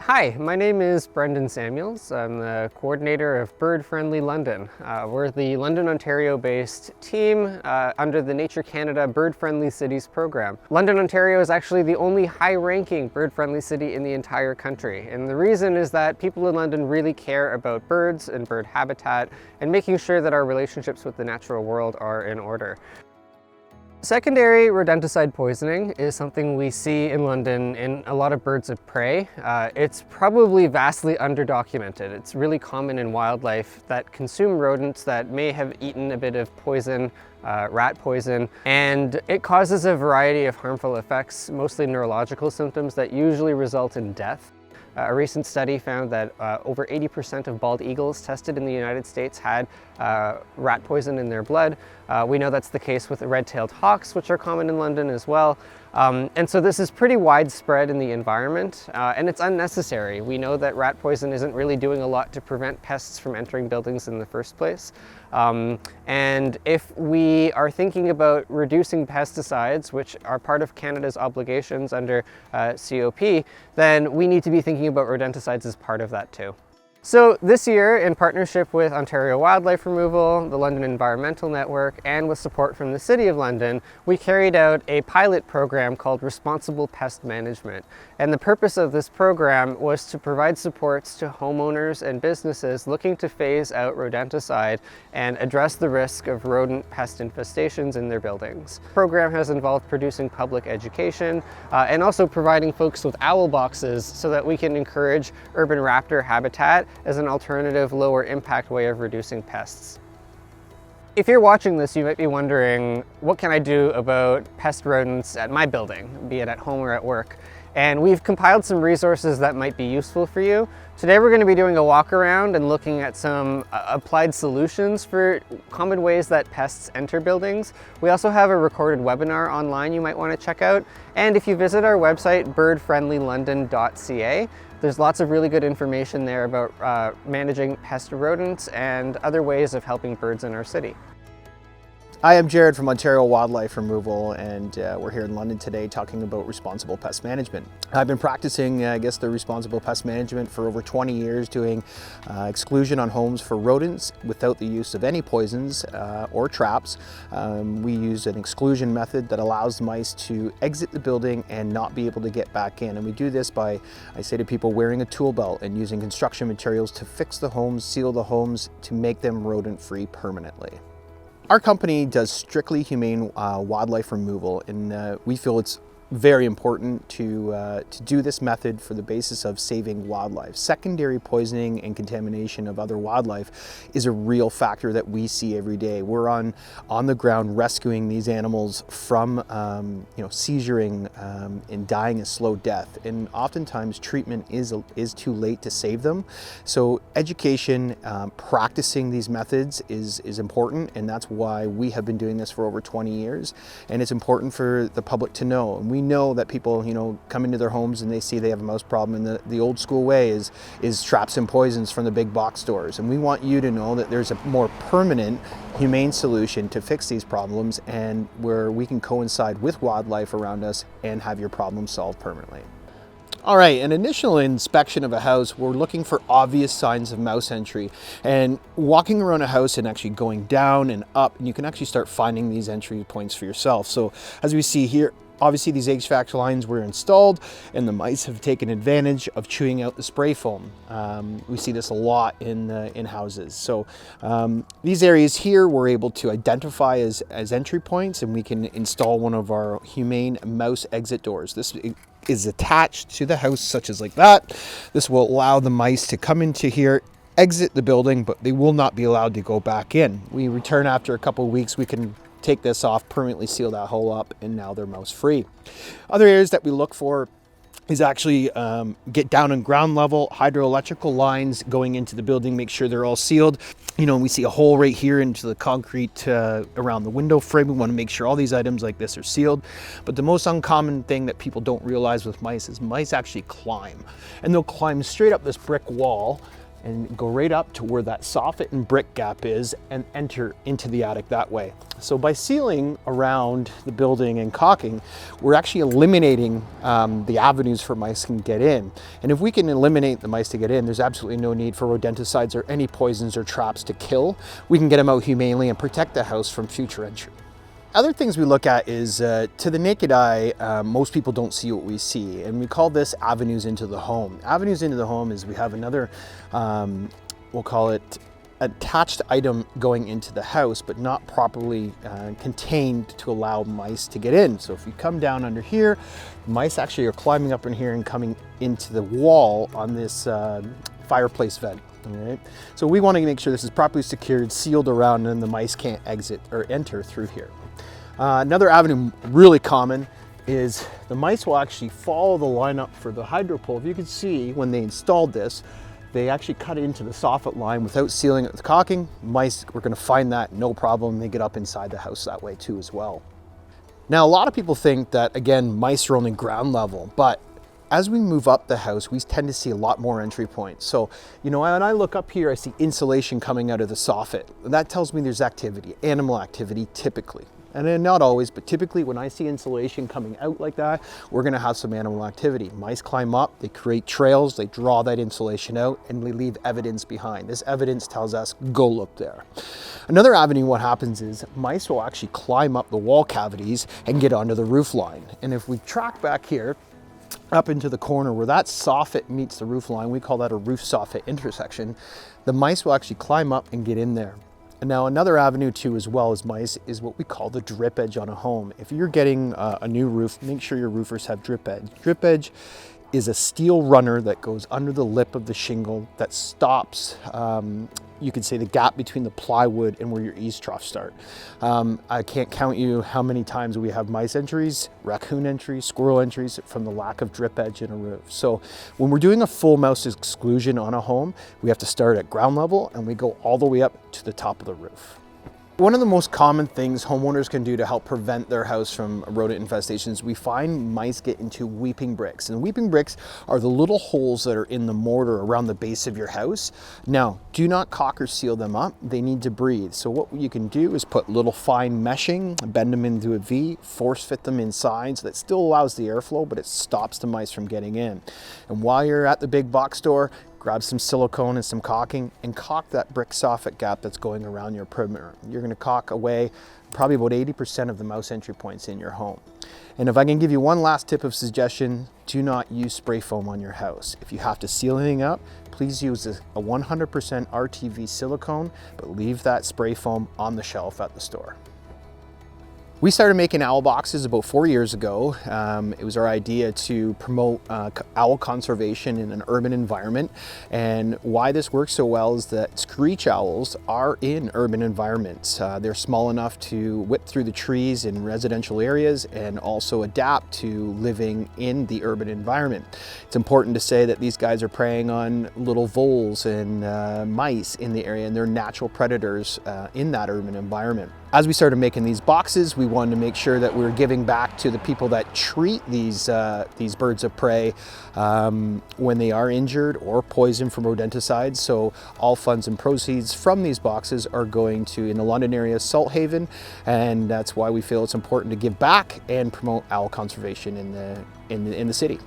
Hi, my name is Brendan Samuels. I'm the coordinator of Bird Friendly London. We're the London, Ontario-based team under the Nature Canada Bird Friendly Cities program. London, Ontario is actually the only high-ranking bird-friendly city in the entire country. And the reason is that people in London really care about birds and bird habitat and making sure that our relationships with the natural world are in order. Secondary rodenticide poisoning is something we see in London in a lot of birds of prey. It's probably vastly underdocumented. It's really common in wildlife that consume rodents that may have eaten a bit of poison, rat poison, and it causes a variety of harmful effects, mostly neurological symptoms that usually result in death. A recent study found that over 80% of bald eagles tested in the United States had rat poison in their blood. We know that's the case with red-tailed hawks, which are common in London as well. And so this is pretty widespread in the environment, and it's unnecessary. We know that rat poison isn't really doing a lot to prevent pests from entering buildings in the first place. And if we are thinking about reducing pesticides, which are part of Canada's obligations under COP, then we need to be thinking about rodenticides as part of that too. So this year, in partnership with Ontario Wildlife Removal, the London Environmental Network, and with support from the City of London, we carried out a pilot program called Responsible Pest Management. And the purpose of this program was to provide supports to homeowners and businesses looking to phase out rodenticide and address the risk of rodent pest infestations in their buildings. The program has involved producing public education and also providing folks with owl boxes so that we can encourage urban raptor habitat as an alternative, lower impact way of reducing pests. If you're watching this, you might be wondering, what can I do about pest rodents at my building, be it at home or at work? And we've compiled some resources that might be useful for you. Today we're going to be doing a walk around and looking at some applied solutions for common ways that pests enter buildings. We also have a recorded webinar online you might want to check out. And if you visit our website, birdfriendlylondon.ca, there's lots of really good information there about managing pest rodents and other ways of helping birds in our city. Hi, I'm Jared from Ontario Wildlife Removal, and we're here in London today talking about responsible pest management. I've been practicing, the responsible pest management for over 20 years, doing exclusion on homes for rodents without the use of any poisons or traps. We use an exclusion method that allows mice to exit the building and not be able to get back in. And we do this by, I say to people, wearing a tool belt and using construction materials to fix the homes, seal the homes, to make them rodent-free permanently. Our company does strictly humane wildlife removal, and we feel it's very important to do this method for the basis of saving wildlife. Secondary poisoning and contamination of other wildlife is a real factor that we see every day. We're on the ground rescuing these animals from seizuring and dying a slow death, and oftentimes treatment is too late to save them. So education, practicing these methods is important, and that's why we have been doing this for over 20 years, and it's important for the public to know. And we know that people, come into their homes and they see they have a mouse problem, and the old school way is traps and poisons from the big box stores. And we want you to know that there's a more permanent, humane solution to fix these problems, and where we can coincide with wildlife around us and have your problem solved permanently. All right, an initial inspection of a house, we're looking for obvious signs of mouse entry, and walking around a house and actually going down and up, and you can actually start finding these entry points for yourself. So as we see here, obviously these HVAC lines were installed and the mice have taken advantage of chewing out the spray foam. We see this a lot in houses. So these areas here we're able to identify as entry points, and we can install one of our humane mouse exit doors. This is attached to the house, such as like that. This will allow the mice to come into here, exit the building, but they will not be allowed to go back in. We return after a couple of weeks. We can take this off, permanently seal that hole up, and now they're mouse free. Other areas that we look for is actually get down on ground level, hydroelectrical lines going into the building, make sure they're all sealed. We see a hole right here into the concrete around the window frame. We want to make sure all these items like this are sealed. But the most uncommon thing that people don't realize with mice is mice actually climb. And they'll climb straight up this brick wall and go right up to where that soffit and brick gap is and enter into the attic that way. So by sealing around the building and caulking, we're actually eliminating the avenues for mice can get in. And if we can eliminate the mice to get in, there's absolutely no need for rodenticides or any poisons or traps to kill. We can get them out humanely and protect the house from future entry. Other things we look at is, to the naked eye, most people don't see what we see, and we call this avenues into the home. Avenues into the home is we have another, we'll call it attached item going into the house, but not properly contained to allow mice to get in. So if you come down under here, mice actually are climbing up in here and coming into the wall on this fireplace vent. All right. So we want to make sure this is properly secured, sealed around, and the mice can't exit or enter through here. Another avenue really common is the mice will actually follow the lineup for the hydro pole. If you can see, when they installed this, they actually cut it into the soffit line without sealing it with caulking. Mice, we're going to find that no problem. They get up inside the house that way too as well. Now, a lot of people think that, again, mice are only ground level, but as we move up the house, we tend to see a lot more entry points. So, you know, when I look up here, I see insulation coming out of the soffit. That tells me there's activity, animal activity typically. And then not always, but typically when I see insulation coming out like that, we're gonna have some animal activity. Mice climb up, they create trails, they draw that insulation out, and they leave evidence behind. This evidence tells us, go look there. Another avenue, what happens is mice will actually climb up the wall cavities and get onto the roof line. And if we track back here, up into the corner where that soffit meets the roof line, we call that a roof soffit intersection, the mice will actually climb up and get in there. And now another avenue too, as well as mice, is what we call the drip edge on a home. If you're getting a new roof, make sure your roofers have drip edge. Drip edge is a steel runner that goes under the lip of the shingle that stops, you could say, the gap between the plywood and where your eaves troughs start. I can't count you how many times we have mice entries, raccoon entries, squirrel entries from the lack of drip edge in a roof. So when we're doing a full mouse exclusion on a home, we have to start at ground level and we go all the way up to the top of the roof. One of the most common things homeowners can do to help prevent their house from rodent infestations, we find mice get into weeping bricks. And weeping bricks are the little holes that are in the mortar around the base of your house. Now, do not caulk or seal them up. They need to breathe. So what you can do is put little fine meshing, bend them into a V, force fit them inside so that still allows the airflow, but it stops the mice from getting in. And while you're at the big box store, grab some silicone and some caulking and caulk that brick soffit gap that's going around your perimeter. You're going to caulk away probably about 80% of the mouse entry points in your home. And if I can give you one last tip of suggestion, do not use spray foam on your house. If you have to seal anything up, please use a 100% RTV silicone, but leave that spray foam on the shelf at the store. We started making owl boxes about 4 years ago. It was our idea to promote owl conservation in an urban environment. And why this works so well is that screech owls are in urban environments. They're small enough to whip through the trees in residential areas and also adapt to living in the urban environment. It's important to say that these guys are preying on little voles and mice in the area, and they're natural predators in that urban environment. As we started making these boxes, we wanted to make sure that we were giving back to the people that treat these birds of prey when they are injured or poisoned from rodenticides. So all funds and proceeds from these boxes are going to, in the London area, Salt Haven, and that's why we feel it's important to give back and promote owl conservation in the city.